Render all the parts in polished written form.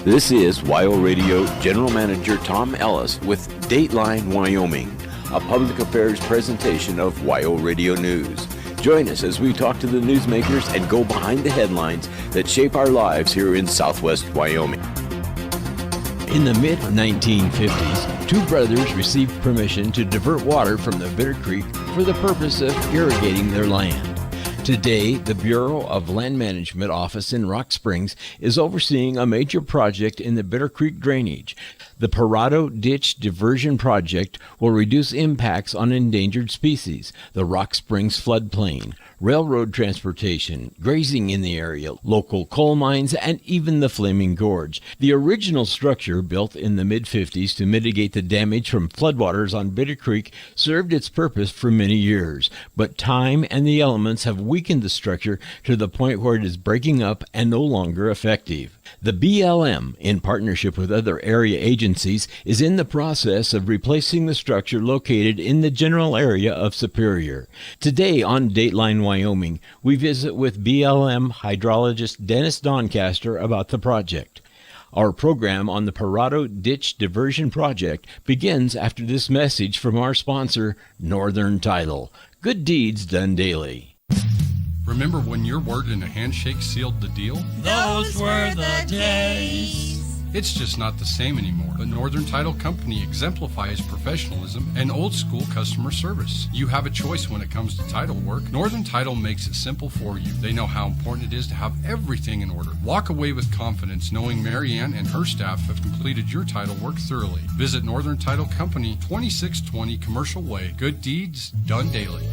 This is WyoRadio General Manager Tom Ellis with Dateline Wyoming, a public affairs presentation of WyoRadio News. Join us as we talk to the newsmakers and go behind the headlines that shape our lives here in Southwest Wyoming. In the mid-1950s, two brothers received permission to divert water from the Bitter Creek for the purpose of irrigating their land. Today, the Bureau of Land Management office in Rock Springs is overseeing a major project in the Bitter Creek drainage. The Pierotto Ditch Diversion Project will reduce impacts on endangered species, the Rock Springs floodplain, railroad transportation, grazing in the area, local coal mines, and even the Flaming Gorge. The original structure, built in the mid-50s to mitigate the damage from floodwaters on Bitter Creek, served its purpose for many years. But time and the elements have weakened the structure to the point where it is breaking up and no longer effective. The BLM, in partnership with other area agencies, is in the process of replacing the structure located in the general area of Superior. Today on Dateline Wyoming, we visit with BLM Hydrologist Dennis Doncaster about the project. Our program on the Pierotto Ditch Diversion Project begins after this message from our sponsor, Northern Title. Good deeds done daily. Remember when your word and a handshake sealed the deal? Those were the days. It's just not the same anymore. But Northern Title Company exemplifies professionalism and old-school customer service. You have a choice when it comes to title work. Northern Title makes it simple for you. They know how important it is to have everything in order. Walk away with confidence knowing Marianne and her staff have completed your title work thoroughly. Visit Northern Title Company, 2620 Commercial Way. Good deeds done daily.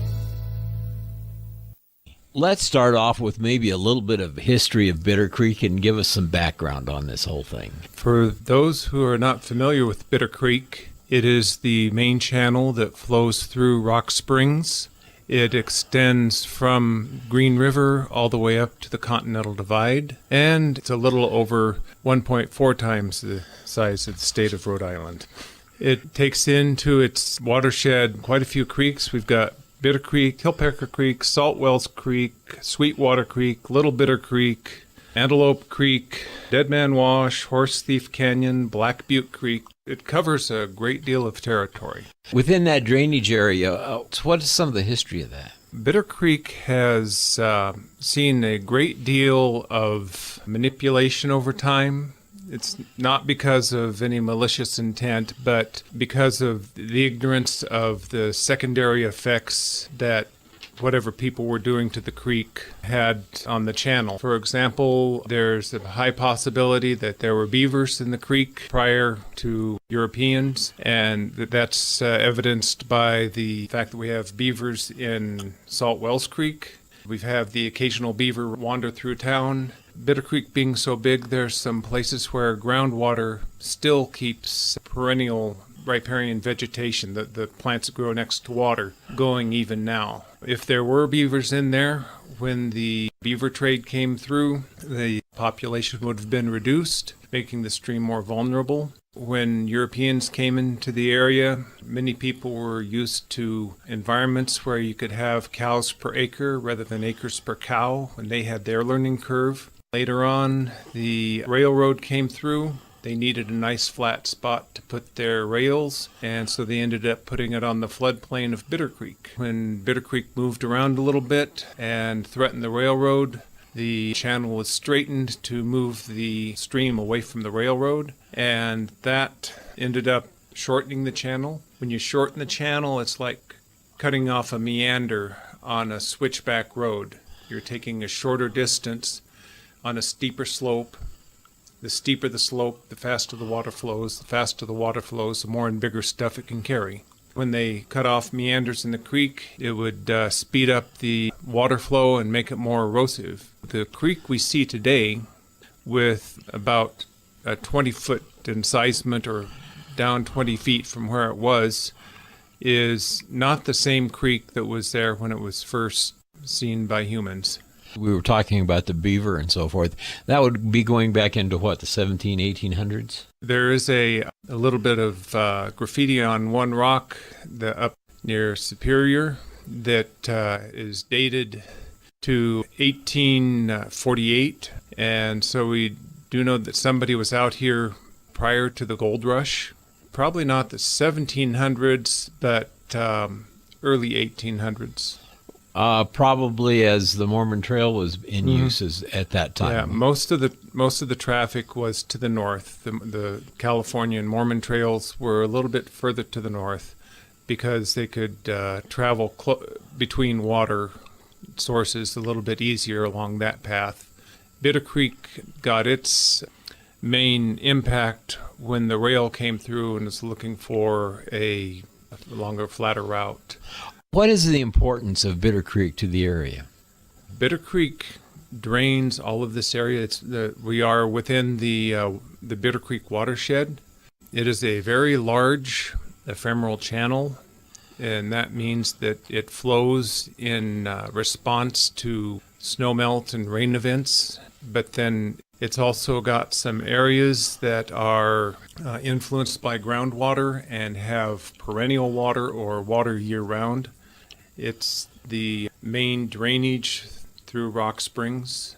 Let's start off with maybe a little bit of history of Bitter Creek and give us some background on this whole thing. For those who are not familiar with Bitter Creek, it is the main channel that flows through Rock Springs. It extends from Green River all the way up to the Continental Divide, and it's a little over 1.4 times the size of the state of Rhode Island. It takes into its watershed quite a few creeks. We've got Bitter Creek, Hillpecker Creek, Salt Wells Creek, Sweetwater Creek, Little Bitter Creek, Antelope Creek, Dead Man Wash, Horse Thief Canyon, Black Butte Creek. It covers a great deal of territory. Within that drainage area, what is some of the history of that? Bitter Creek has seen a great deal of manipulation over time. It's not because of any malicious intent, but because of the ignorance of the secondary effects that whatever people were doing to the creek had on the channel. For example, there's a high possibility that there were beavers in the creek prior to Europeans, and that's evidenced by the fact that we have beavers in Salt Wells Creek. We have the occasional beaver wander through town. Bitter Creek being so big, there's some places where groundwater still keeps perennial riparian vegetation, the plants that grow next to water, going even now. If there were beavers in there, when the beaver trade came through, the population would have been reduced, making the stream more vulnerable. When Europeans came into the area, many people were used to environments where you could have cows per acre rather than acres per cow, and they had their learning curve. Later on, the railroad came through. They needed a nice flat spot to put their rails, and so they ended up putting it on the floodplain of Bitter Creek. When Bitter Creek moved around a little bit and threatened the railroad, the channel was straightened to move the stream away from the railroad, and that ended up shortening the channel. When you shorten the channel, it's like cutting off a meander on a switchback road. You're taking a shorter distance on a steeper slope. The steeper the slope, the faster the water flows. The faster the water flows, the more and bigger stuff it can carry. When they cut off meanders in the creek, it would speed up the water flow and make it more erosive. The creek we see today, with about a 20-foot incisement or down 20 feet from where it was, is not the same creek that was there when it was first seen by humans. We were talking about the beaver and so forth. That would be going back into what, the 1800s? There is a little bit of graffiti on one rock up near Superior that is dated to 1848. And so we do know that somebody was out here prior to the gold rush. Probably not the 1700s, but early 1800s. Probably as the Mormon Trail was in use at that time. Yeah, most of the traffic was to the north. The California and Mormon trails were a little bit further to the north because they could travel between water sources a little bit easier along that path. Bitter Creek got its main impact when the rail came through and was looking for a longer, flatter route. What is the importance of Bitter Creek to the area? Bitter Creek drains all of this area. We are within the Bitter Creek watershed. It is a very large ephemeral channel, and that means that it flows in response to snowmelt and rain events, but then it's also got some areas that are influenced by groundwater and have perennial water or water year-round. It's the main drainage through rock springs.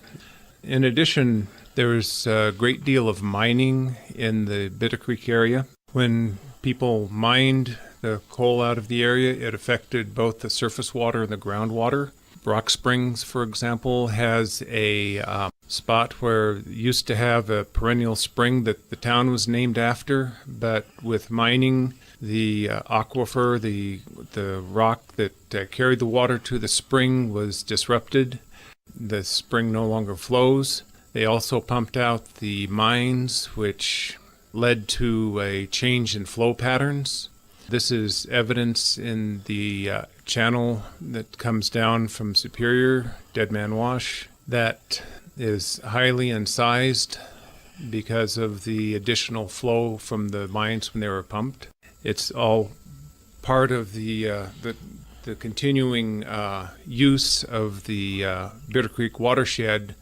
In addition, there's a great deal of mining in the Bitter Creek area. When people mined the coal out of the area, it affected both the surface water and the groundwater. Rock Springs, for example, has a spot where it used to have a perennial spring that the town was named after, but with mining, the aquifer, the rock that carried the water to the spring was disrupted. The spring no longer flows. They also pumped out the mines, which led to a change in flow patterns. This is evidence in the channel that comes down from Superior, Dead Man Wash, that is highly incised because of the additional flow from the mines when they were pumped. It's all part of the continuing use of the Bitter Creek watershed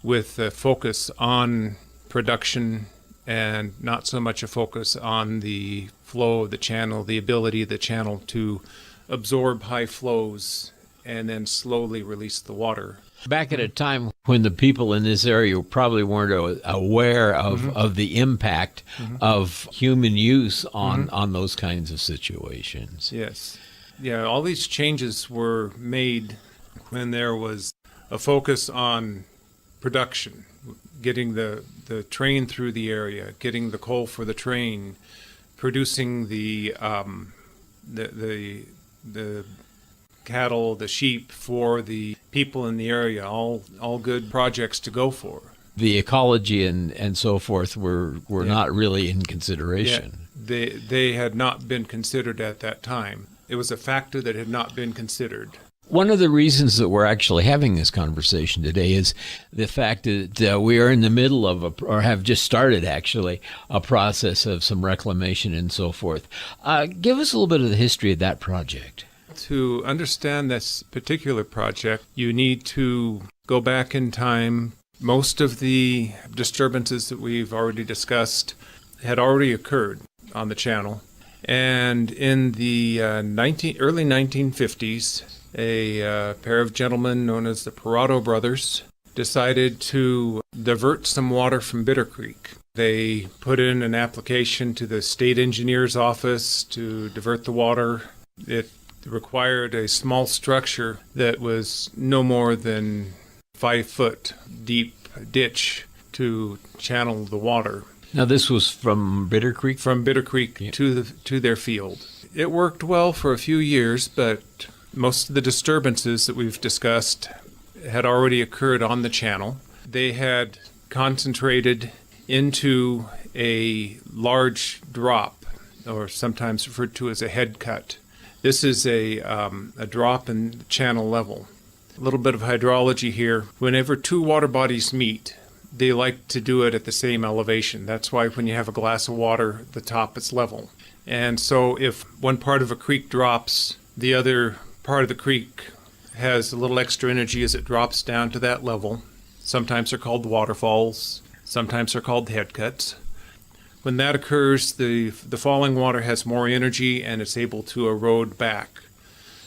with a focus on production and not so much a focus on the flow of the channel, the ability of the channel to absorb high flows and then slowly release the water. Back at a time when the people in this area probably weren't aware of the impact of human use on those kinds of situations. Yes. Yeah, all these changes were made when there was a focus on production, getting the train through the area, getting the coal for the train, producing the cattle, the sheep for the people in the area, all good projects to go for. The ecology and so forth were not really in consideration. Yeah, they had not been considered at that time. It was a factor that had not been considered. One of the reasons that we're actually having this conversation today is the fact that we are in the middle of or have just started actually a process of some reclamation and so forth. Give us a little bit of the history of that project. To understand this particular project, you need to go back in time. Most of the disturbances that we've already discussed had already occurred on the channel. And in the early 1950s, a pair of gentlemen known as the Pierotto brothers decided to divert some water from Bitter Creek. They put in an application to the state engineer's office to divert the water. It required a small structure that was no more than 5-foot deep ditch to channel the water. Now this was from Bitter Creek? From Bitter Creek to their field. It worked well for a few years, but most of the disturbances that we've discussed had already occurred on the channel. They had concentrated into a large drop, or sometimes referred to as a head cut. This is a drop in channel level. A little bit of hydrology here. Whenever two water bodies meet, they like to do it at the same elevation. That's why when you have a glass of water, the top is level. And so if one part of a creek drops, the other part of the creek has a little extra energy as it drops down to that level. Sometimes they're called waterfalls. Sometimes they're called head cuts. When that occurs, the falling water has more energy and it's able to erode back.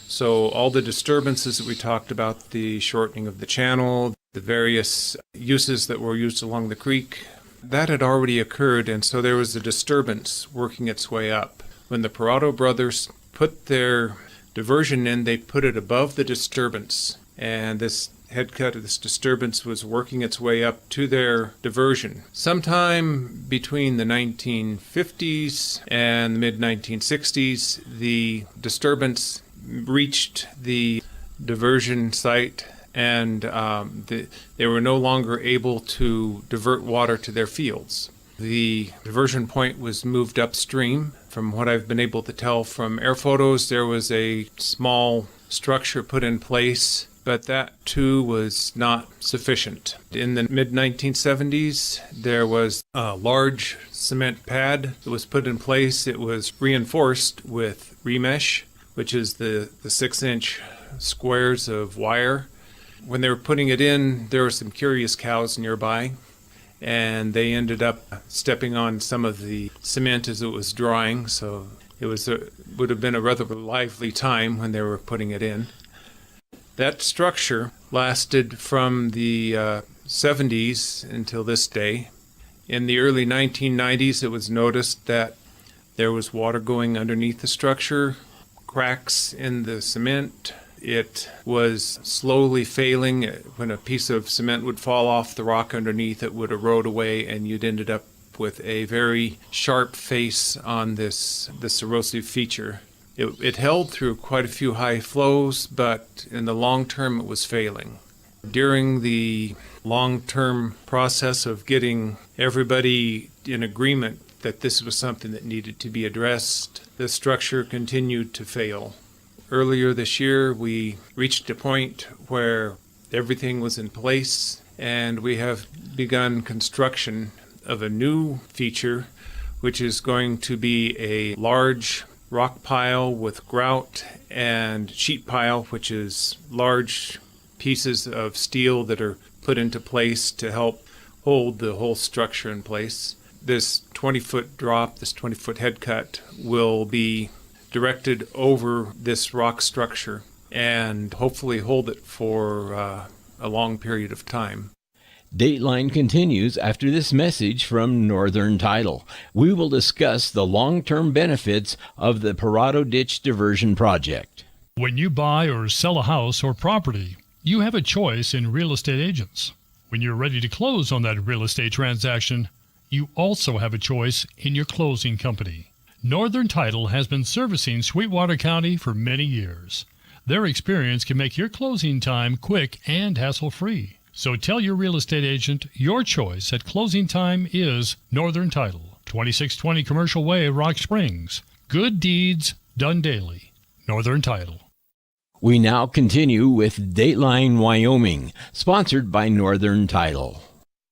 So all the disturbances that we talked about, the shortening of the channel, the various uses that were used along the creek. That had already occurred, and so there was a disturbance working its way up. When the Pierotto brothers put their diversion in, they put it above the disturbance, and this head cut of this disturbance was working its way up to their diversion. Sometime between the 1950s and the mid-1960s, the disturbance reached the diversion site, and they were no longer able to divert water to their fields. The diversion point was moved upstream. From what I've been able to tell from air photos, there was a small structure put in place, but that too was not sufficient. In the mid-1970s, there was a large cement pad that was put in place. It was reinforced with remesh, which is the 6-inch squares of wire. When they were putting it in, there were some curious cows nearby, and they ended up stepping on some of the cement as it was drying, so it would have been a rather lively time when they were putting it in. That structure lasted from the 70s until this day. In the early 1990s, it was noticed that there was water going underneath the structure, cracks in the cement. It was slowly failing. When a piece of cement would fall off the rock underneath, it would erode away, and you'd ended up with a very sharp face on this erosive feature. It held through quite a few high flows, but in the long term it was failing. During the long-term process of getting everybody in agreement that this was something that needed to be addressed, the structure continued to fail. Earlier this year, we reached a point where everything was in place, and we have begun construction of a new feature, which is going to be a large rock pile with grout and sheet pile, which is large pieces of steel that are put into place to help hold the whole structure in place. This 20-foot drop, this 20-foot head cut, will be directed over this rock structure and hopefully hold it for a long period of time. Dateline continues after this message from Northern Title. We will discuss the long-term benefits of the Pierotto Ditch Diversion Project. When you buy or sell a house or property, you have a choice in real estate agents. When you're ready to close on that real estate transaction, you also have a choice in your closing company. Northern Title has been servicing Sweetwater County for many years. Their experience can make your closing time quick and hassle-free. So tell your real estate agent your choice at closing time is Northern Title, 2620 Commercial Way, Rock Springs. Good deeds done daily. Northern Title. We now continue with Dateline Wyoming, sponsored by Northern Title.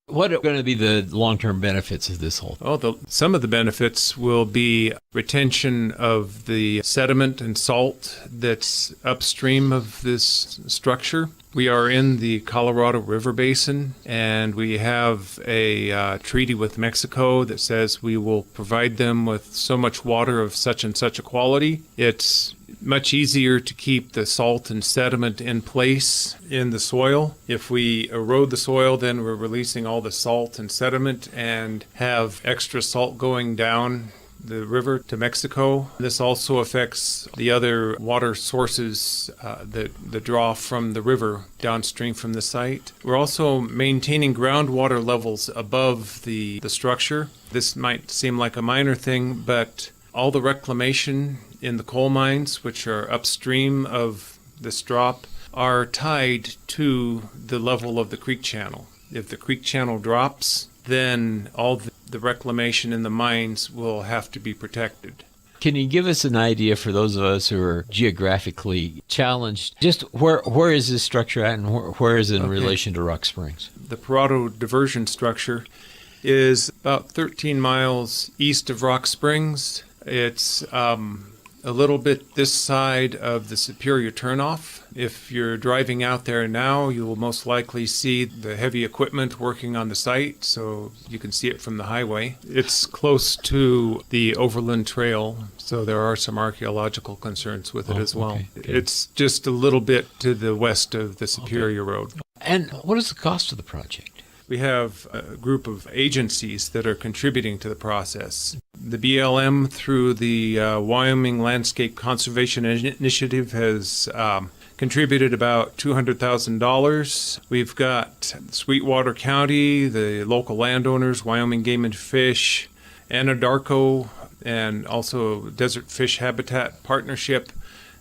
What are going to be the long-term benefits of this whole thing? Some of the benefits will be retention of the sediment and salt that's upstream of this structure. We are in the Colorado River Basin, and we have a treaty with Mexico that says we will provide them with so much water of such and such a quality. It's much easier to keep the salt and sediment in place in the soil. If we erode the soil, then we're releasing all the salt and sediment and have extra salt going down the river to Mexico. This also affects the other water sources that draw from the river downstream from the site. We're also maintaining groundwater levels above the structure. This might seem like a minor thing, but all the reclamation in the coal mines, which are upstream of this drop, are tied to the level of the creek channel. If the creek channel drops, then all the reclamation in the mines will have to be protected. Can you give us an idea for those of us who are geographically challenged, just where is this structure at and where is it in relation to Rock Springs? The Pierotto diversion structure is about 13 miles east of Rock Springs. It's a little bit this side of the Superior turnoff. If you're driving out there now, you will most likely see the heavy equipment working on the site, so you can see it from the highway. It's close to the Overland Trail, so there are some archaeological concerns with it as well. Okay. It's just a little bit to the west of the Superior Road. And what is the cost of the project? We have a group of agencies that are contributing to the process. The BLM, through the Wyoming Landscape Conservation Initiative, has contributed about $200,000. We've got Sweetwater County, the local landowners, Wyoming Game and Fish, Anadarko, and also Desert Fish Habitat Partnership.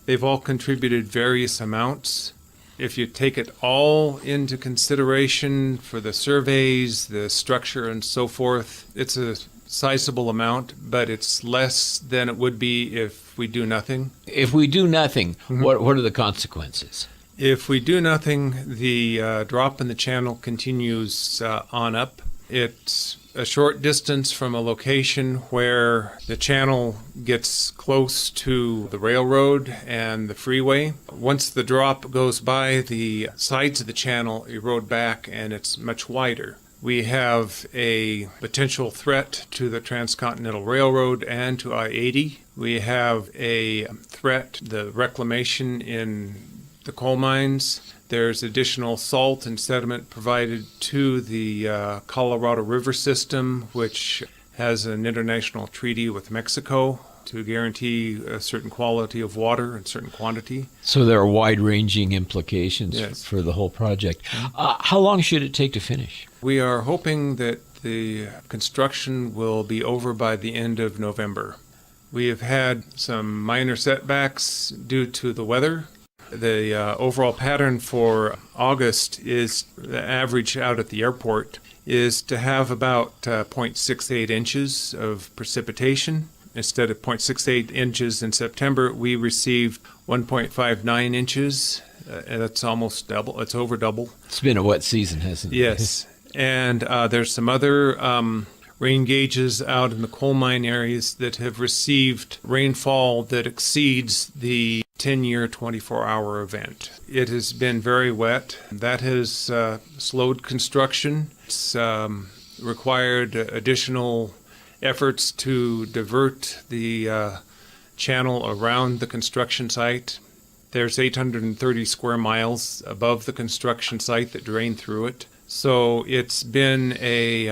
They've all contributed various amounts. If you take it all into consideration for the surveys, the structure, and so forth, it's a sizable amount, but it's less than it would be if we do nothing. If we do nothing, what are the consequences? If we do nothing, the drop in the channel continues on up. It's a short distance from a location where the channel gets close to the railroad and the freeway. Once the drop goes by, the sides of the channel erode back and it's much wider. We have a potential threat to the Transcontinental Railroad and to I-80. We have a threat, the reclamation in the coal mines. There's additional salt and sediment provided to the Colorado River system, which has an international treaty with Mexico to guarantee a certain quality of water and certain quantity. So there are wide-ranging implications Yes. for the whole project. How long should it take to finish? We are hoping that the construction will be over by the end of November. We have had some minor setbacks due to the weather. The overall pattern for August is, the average out at the airport, is to have about 0.68 inches of precipitation. Instead of 0.68 inches in September, we received 1.59 inches. And that's almost double. It's over double. It's been a wet season, hasn't it? Yes. And there's some other rain gauges out in the coal mine areas that have received rainfall that exceeds the 10-year, 24-hour event. It has been very wet. That has slowed construction. It's required additional efforts to divert the channel around the construction site. There's 830 square miles above the construction site that drain through it. So it's been a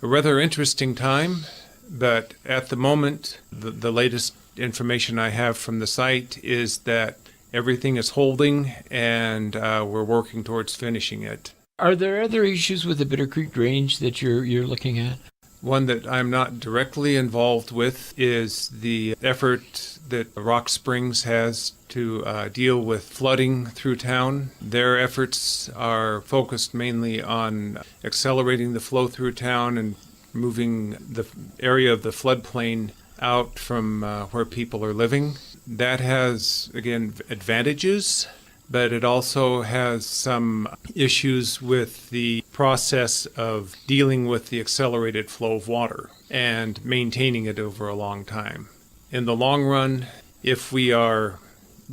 rather interesting time, but at the moment, the latest information I have from the site is that everything is holding and we're working towards finishing it. Are there other issues with the Bitter Creek drainage that you're looking at? One that I'm not directly involved with is the effort that Rock Springs has to deal with flooding through town. Their efforts are focused mainly on accelerating the flow through town and moving the area of the floodplain out from where people are living. That has, again, advantages, but it also has some issues with the process of dealing with the accelerated flow of water and maintaining it over a long time. In the long run, if we are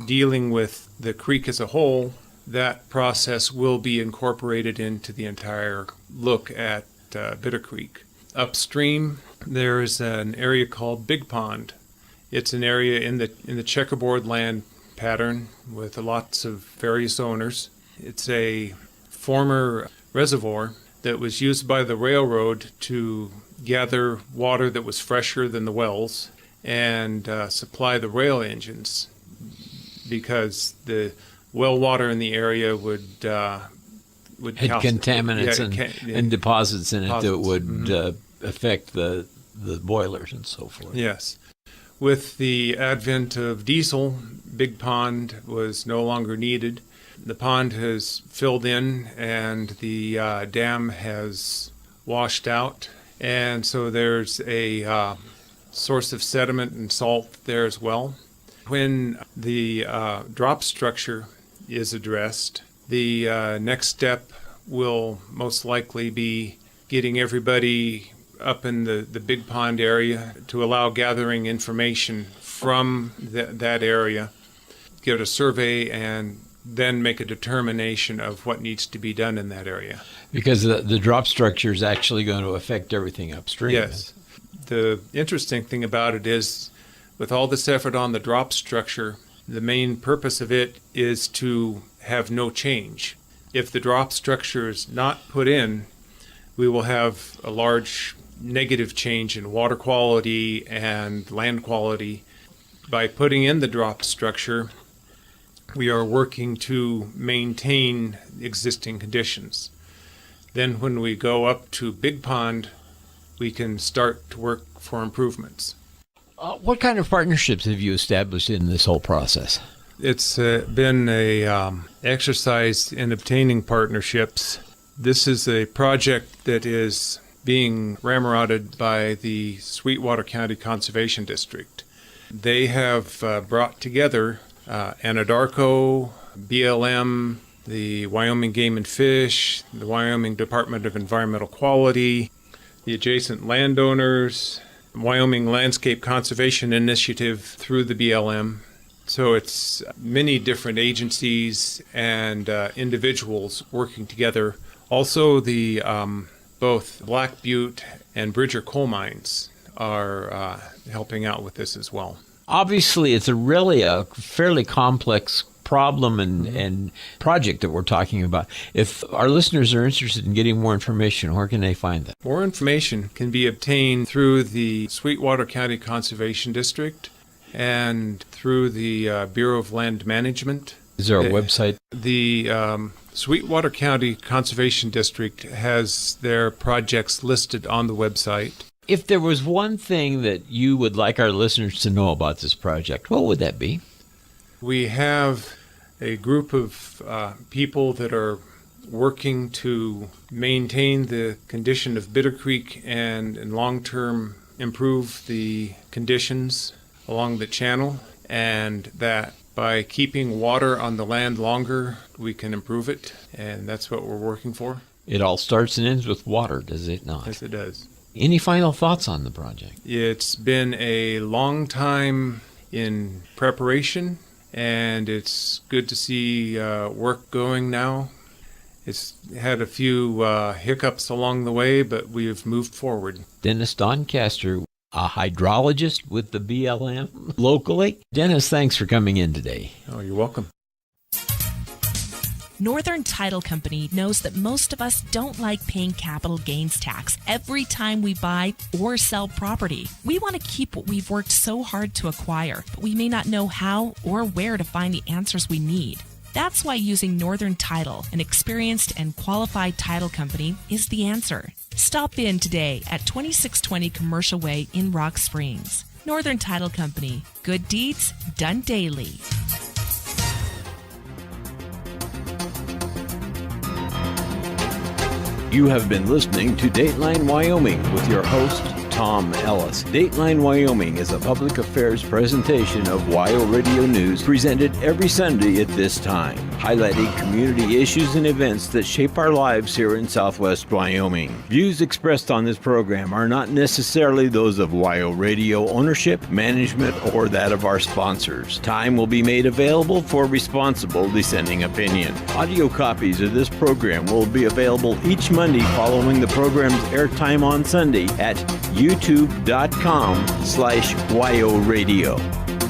dealing with the creek as a whole, that process will be incorporated into the entire look at Bitter Creek. Upstream, there is an area called Big Pond. It's an area in the checkerboard land pattern with lots of various owners. It's a former reservoir that was used by the railroad to gather water that was fresher than the wells and supply the rail engines, because the well water in the area would had contaminants and deposits in it that would affect the boilers and so forth. Yes. With the advent of diesel, Big Pond was no longer needed. The pond has filled in and the dam has washed out. And so there's a source of sediment and salt there as well. When the drop structure is addressed, the next step will most likely be getting everybody up in the Big Pond area to allow gathering information from that area, get a survey, and then make a determination of what needs to be done in that area. Because the drop structure is actually going to affect everything upstream. Yes. The interesting thing about it is, with all this effort on the drop structure, the main purpose of it is to have no change. If the drop structure is not put in, we will have a large negative change in water quality and land quality. By putting in the drop structure, we are working to maintain existing conditions. Then when we go up to Big Pond, we can start to work for improvements. What kind of partnerships have you established in this whole process? It's been a exercise in obtaining partnerships. This is a project that is being ramroded by the Sweetwater County Conservation District. They have brought together Anadarko, BLM, the Wyoming Game and Fish, the Wyoming Department of Environmental Quality, the adjacent landowners, Wyoming Landscape Conservation Initiative through the BLM. So it's many different agencies and individuals working together. Also, the both Black Butte and Bridger coal mines are helping out with this as well. Obviously, it's really a fairly complex problem and project that we're talking about. If our listeners are interested in getting more information, where can they find that? More information can be obtained through the Sweetwater County Conservation District and through the Bureau of Land Management. Is there a website? The Sweetwater County Conservation District has their projects listed on the website. If there was one thing that you would like our listeners to know about this project, what would that be? We have a group of people that are working to maintain the condition of Bitter Creek and in long-term improve the conditions along the channel, and that by keeping water on the land longer, we can improve it, and that's what we're working for. It all starts and ends with water, does it not? Yes, it does. Any final thoughts on the project? It's been a long time in preparation, and it's good to see work going now. It's had a few hiccups along the way, but we've moved forward. Dennis Doncaster, a hydrologist with the BLM locally. Dennis, thanks for coming in today. Oh, you're welcome. Northern Title Company knows that most of us don't like paying capital gains tax every time we buy or sell property. We want to keep what we've worked so hard to acquire, but we may not know how or where to find the answers we need. That's why using Northern Title, an experienced and qualified title company, is the answer. Stop in today at 2620 Commercial Way in Rock Springs. Northern Title Company. Good deeds done daily. You have been listening to Dateline Wyoming with your host, Tom Ellis. Dateline Wyoming is a public affairs presentation of WyoRadio News presented every Sunday at this time, highlighting community issues and events that shape our lives here in Southwest Wyoming. Views expressed on this program are not necessarily those of WyoRadio ownership, management, or that of our sponsors. Time will be made available for responsible dissenting opinion. Audio copies of this program will be available each Monday following the program's airtime on Sunday at youtube.com/WyoRadio.